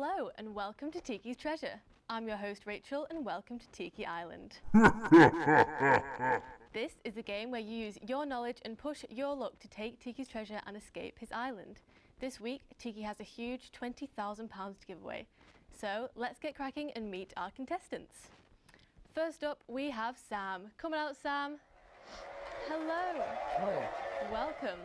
Hello and welcome to Tiki's Treasure. I'm your host Rachel and welcome to Tiki Island. This is a game where you use your knowledge and push your luck to take Tiki's treasure and escape his island. This week, Tiki has a huge £20,000 to give away. So let's get cracking and meet our contestants. First up, we have Sam. Coming out, Sam. Hello. Hi. Welcome.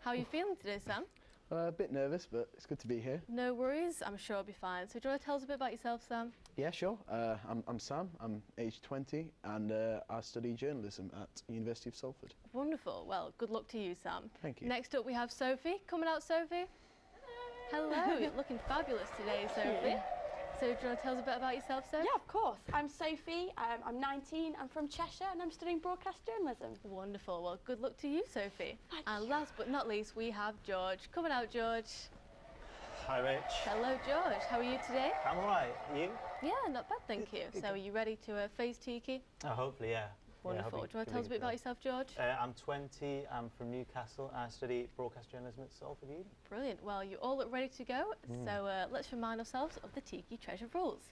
How are you feeling today, Sam? A bit nervous, but it's good to be here. No worries, I'm sure I'll be fine. So do you want to tell us a bit about yourself, Sam? Yeah, sure. I'm Sam, I'm aged 20 and I study journalism at University of Salford. Wonderful. Well, good luck to you, Sam. Thank you. Next up we have Sophie. Coming out, Sophie. Hello, you're looking fabulous today, Sophie. So do you want to tell us a bit about yourself, Sophie? Yeah, of course. I'm Sophie, I'm 19, I'm from Cheshire and I'm studying broadcast journalism. Wonderful. Well, good luck to you, Sophie. Thank And you. last but not least, we have George. Coming out, George. Hi, Rich. Hello, George. How are you today? I'm alright. You? Yeah, not bad, thank you. So are you ready to face Tiki? Oh, hopefully, yeah. Wonderful. Yeah, Do you want to tell us a bit about yourself, George? I'm 20, I'm from Newcastle, and I study broadcast journalism at Salford Uni. Brilliant. Well, you all look ready to go. So let's remind ourselves of the Tiki Treasure rules.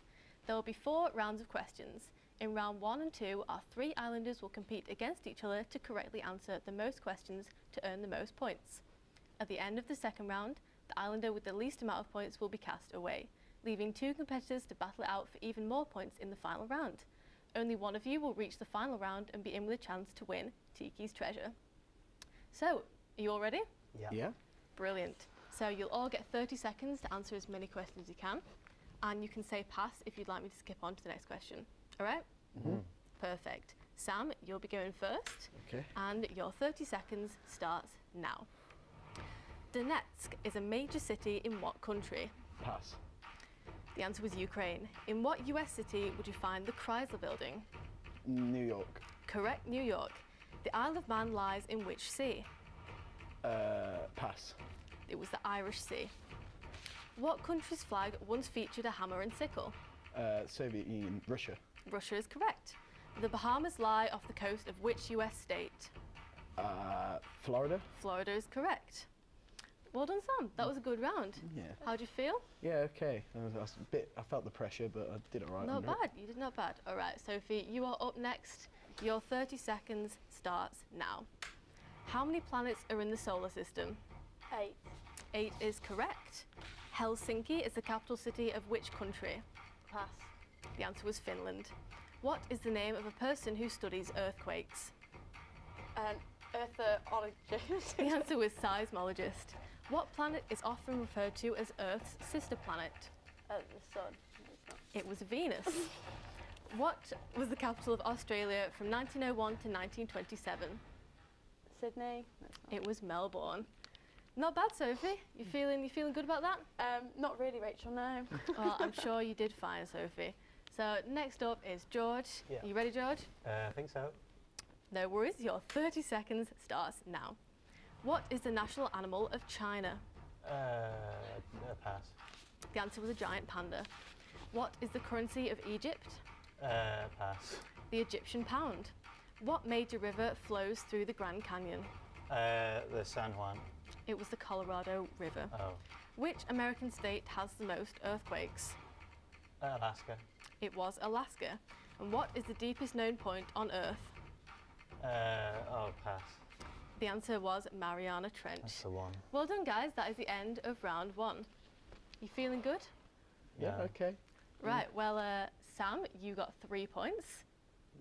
There will be 4 rounds of questions. In round 1 and 2, our 3 islanders will compete against each other to correctly answer the most questions to earn the most points. At the end of the second round, the islander with the least amount of points will be cast away, leaving 2 competitors to battle it out for even more points in the final round. Only one of you will reach the final round and be in with a chance to win Tiki's treasure. So, are you all ready? Yeah? Brilliant. So you'll all get 30 seconds to answer as many questions as you can, and you can say pass if you'd like me to skip on to the next question. All right? Perfect. Sam, you'll be going first, Okay. and your 30 seconds starts now. Donetsk is a major city in what country? Pass. The answer was Ukraine. In what US city would you find the Chrysler Building? New York. Correct, New York. The Isle of Man lies in which sea? Pass. It was the Irish Sea. What country's flag once featured a hammer and sickle? Soviet Union. Russia. Russia is correct. The Bahamas lie off the coast of which US state? Florida. Florida is correct. Well done, Sam. That was a good round. Yeah. How'd you feel? Yeah, okay. I felt the pressure, but I did all right. Not under it. bad. You did not bad. All right, Sophie, you are up next. Your 30 seconds starts now. How many planets are in the solar system? 8. 8 is correct. Helsinki is the capital city of which country? Pass. The answer was Finland. What is the name of a person who studies earthquakes? Earthologist. The answer was seismologist. What planet is often referred to as Earth's sister planet? The sun. It was Venus. What was the capital of Australia from 1901 to 1927? Sydney. It was Melbourne. Not bad, Sophie. You feeling good about that? Not really, Rachel, no. Well, I'm sure you did fine, Sophie. So next up is George. Yeah. Are you ready, George? I think so. No worries. Your 30 seconds starts now. What is the national animal of China? Pass. The answer was a giant panda. What is the currency of Egypt? Pass. The Egyptian pound. What major river flows through the Grand Canyon? The San Juan. It was the Colorado River. Oh. Which American state has the most earthquakes? Alaska. It was Alaska. And what is the deepest known point on Earth? Pass. The answer was Mariana Trench. That's the one. Well done, guys. That is the end of round 1. You feeling good? Yeah, okay. Right. Well, Sam, you got 3 points.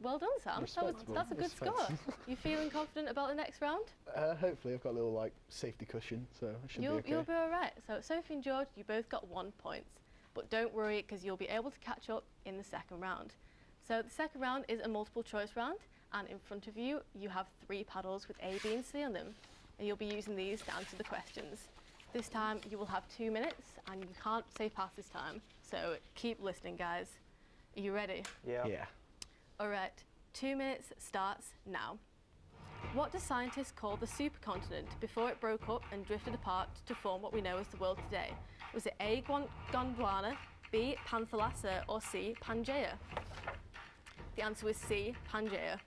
Well done, Sam. Respectable. That's a good score. You feeling confident about the next round? Hopefully I've got a little safety cushion, so I should be okay. You'll be all right. So Sophie and George, you both got 1 point. But don't worry, because you'll be able to catch up in the second round. So the second round is a multiple choice round, and in front of you, you have 3 paddles with A, B and C on them. And you'll be using these to answer the questions. This time you will have 2 minutes, and you can't say pass this time. So keep listening, guys. Are you ready? Yeah. Yeah. All right, 2 minutes starts now. What do scientists call the supercontinent before it broke up and drifted apart to form what we know as the world today? Was it A, Gondwana, B, Panthalassa, or C, Pangaea? The answer was C, Pangaea.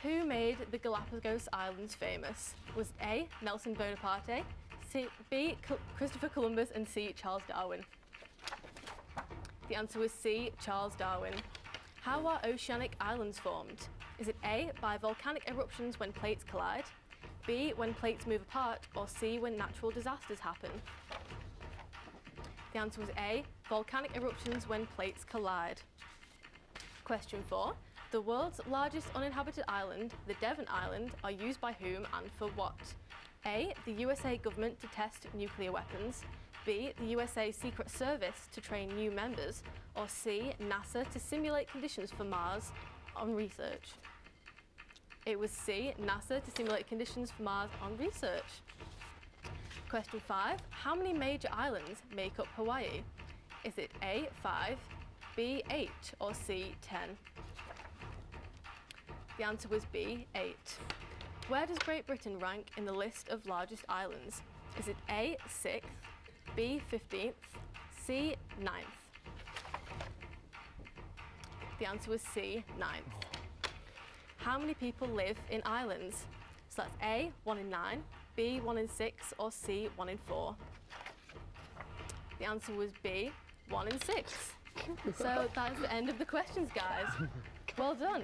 Who made the Galapagos Islands famous? Was A, Nelson Bonaparte, B, Christopher Columbus, and C, Charles Darwin? The answer was C, Charles Darwin. How are oceanic islands formed? Is it A, by volcanic eruptions when plates collide, B, when plates move apart, or C, when natural disasters happen? The answer was A, volcanic eruptions when plates collide. Question 4. The world's largest uninhabited island, the Devon Island, are used by whom and for what? A, the USA government to test nuclear weapons, B, the USA Secret Service to train new members, or C, NASA to simulate conditions for Mars on research? It was C, NASA to simulate conditions for Mars on research. Question 5. How many major islands make up Hawaii? Is it A, 5, B, 8, or C, 10? The answer was B, 8. Where does Great Britain rank in the list of largest islands? Is it A, 6th, B, 15th, C, 9th? The answer was C, 9th. How many people live in islands? So that's A, 1 in 9, B, 1 in 6, or C, 1 in 4. The answer was B, 1 in 6. So that's the end of the questions, guys. Well done.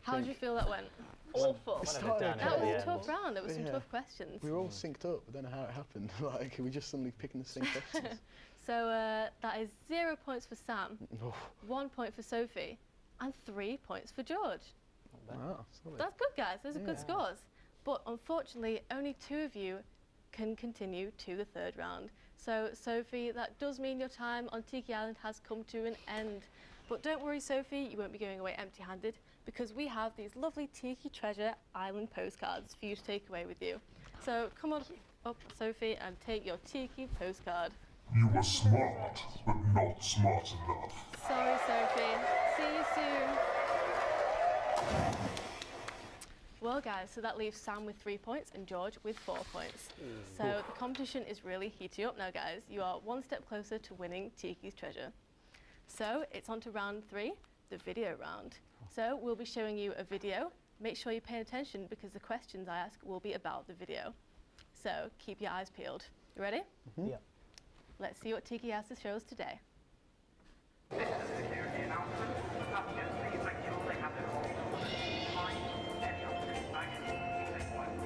How did you feel that went? Awful. That was a tough round. There were some tough questions. We were all synced up. I don't know how it happened. Like, we just suddenly picking the same questions. So that is 0 points for Sam, 1 point for Sophie, and 3 points for George. Wow, solid. That's good, guys. Those are good scores. But unfortunately, only 2 of you can continue to the 3rd round. So, Sophie, that does mean your time on Tiki Island has come to an end. But don't worry, Sophie, you won't be going away empty-handed, because we have these lovely Tiki Treasure Island postcards for you to take away with you. So come on up, Sophie, and take your Tiki postcard. You were smart, but not smart enough. Sorry, Sophie. See you soon. Well, guys, so that leaves Sam with 3 points and George with 4 points. So the competition is really heating up now, guys. You are 1 step closer to winning Tiki's treasure. So it's on to round 3, the video round. So we'll be showing you a video. Make sure you pay attention because the questions I ask will be about the video. So keep your eyes peeled. You ready? Yeah. Let's see what Tiki has to show us today. This is a security announcement. Passengers, please make sure they have their all mind, any unfinished baggage, please take one and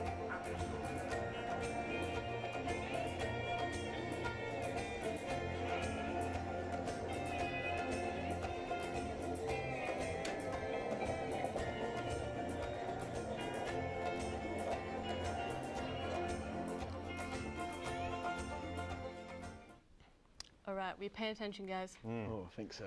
All right, we're paying attention, guys. Oh, I think so.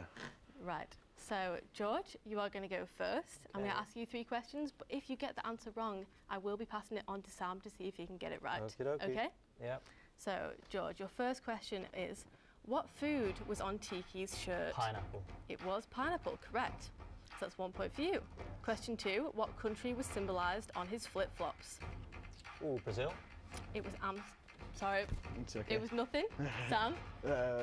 Right. So, George, you are going to go first. I'm going to ask you 3 questions, but if you get the answer wrong, I will be passing it on to Sam to see if he can get it right. Okey-dokey. Okay? Yeah. So, George, your first question is, what food was on Tiki's shirt? Pineapple. It was pineapple, correct. So that's 1 point for you. Question 2, what country was symbolised on his flip-flops? Ooh, Brazil. It was sorry, It's okay. it was nothing. Sam?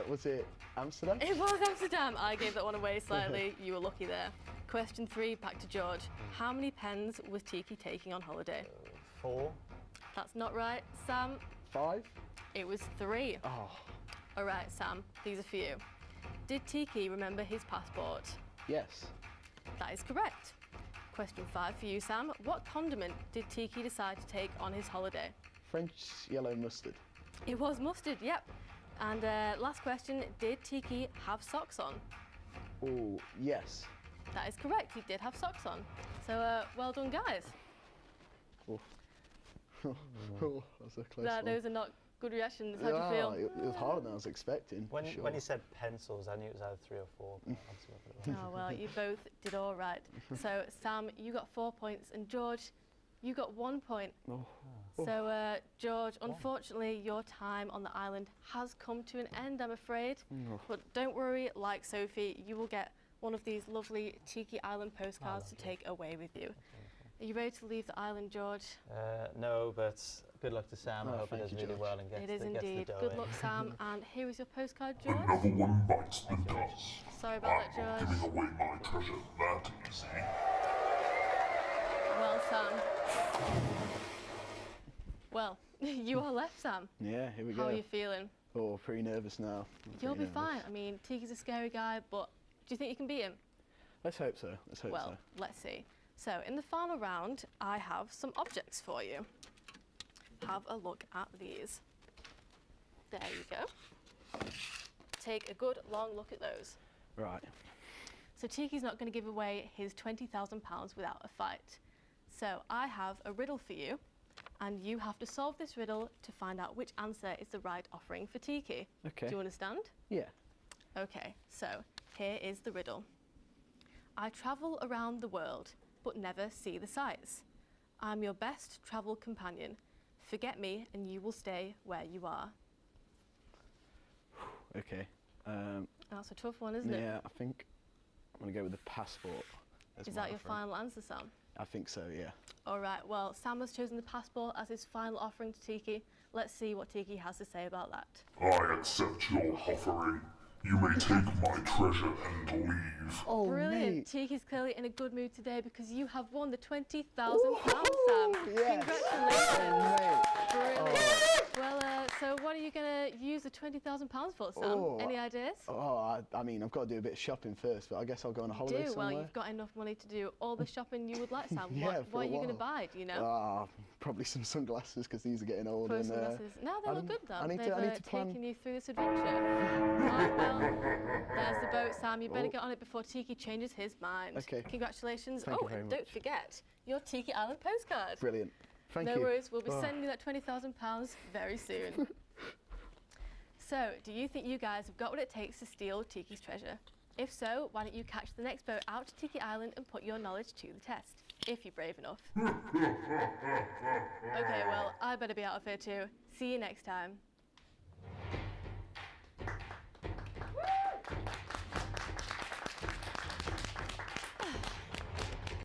Was it Amsterdam? It was Amsterdam. I gave that one away slightly. You were lucky there. Question 3, back to George. How many pens was Tiki taking on holiday? 4. That's not right. Sam? 5? It was 3. Oh, All right, Sam, these are for you. Did Tiki remember his passport? yes. That is correct. Question 5 for you, Sam. What condiment did Tiki decide to take on his holiday? French yellow mustard. It was mustard, yep. And last question, did Tiki have socks on? Oh, yes. That is correct, he did have socks on. So well done, guys. Oh, that was a close one. Those are not good reactions. How do you feel? It was harder than I was expecting. When, for sure. when he said pencils, I knew it was either 3 or 4. But Oh, well, you both did all right. So, Sam, you got 4 points, and George, you got 1 point. Oh. So, George, unfortunately, your time on the island has come to an end, I'm afraid. Oh. But don't worry, like Sophie, you will get one of these lovely Tiki Island postcards to take away with you. Are you ready to leave the island, George? No, but good luck to Sam. I hope he thank does you, really George. well and gets It is the, gets indeed. the dough Good in. luck, Sam. And here is your postcard, George. Another one bites the dust. Sorry about that, I'm not George. giving away my treasure that easy. Well, Sam. Well, you are left left, Sam. Yeah, here we How go. are you feeling? Oh, pretty nervous now. You'll Pretty be fine. nervous. I mean, Tiki's a scary guy, but do you think you can beat him? Let's hope so. Let's hope Well, so. let's see. So, in the final round, I have some objects for you. Have a look at these. There you go. Take a good long look at those. Right. So Tiki's not going to give away his £20,000 without a fight. So I have a riddle for you, and you have to solve this riddle to find out which answer is the right offering for Tiki. Okay. Do you understand? Yeah. Okay, so here is the riddle. I travel around the world, but never see the sights. I'm your best travel companion. Forget me and you will stay where you are. Okay. That's a tough one, isn't it? Yeah, I think I'm going to go with the passport. as Is my that your offering. final answer, Sam? I think so, yeah. All right, well, Sam has chosen the passport as his final offering to Tiki. Let's see what Tiki has to say about that. I accept your offering. You may take my treasure and leave. Oh, Brilliant. mate. Tiki's clearly in a good mood today because you have won the £20,000, Sam. Yes. Congratulations. Oh, mate. Brilliant. Well, so what are you going to use the £20,000 for, Sam? Oh, Any ideas? Oh, I mean, I've got to do a bit of shopping first, but I guess I'll go on a holiday Do somewhere. well. You've got enough money to do all the shopping you would like, Sam. Yeah, what for are a you going to while. buy? Do you know? Ah, probably some sunglasses because these are getting old. Probably and, sunglasses. No, they look good though. I need They've to plan. taken you through this adventure. Right, well, there's the boat, Sam. You better Oh. get on it before Tiki changes his mind. Okay. Congratulations. Thank oh, you very and don't much. forget your Tiki Island postcard. Brilliant. Thank No you. worries. We'll be Oh. sending you that £20,000 very soon. So, do you think you guys have got what it takes to steal Tiki's treasure? If so, why don't you catch the next boat out to Tiki Island and put your knowledge to the test, if you're brave enough. Okay, well, I better be out of here too. See you next time.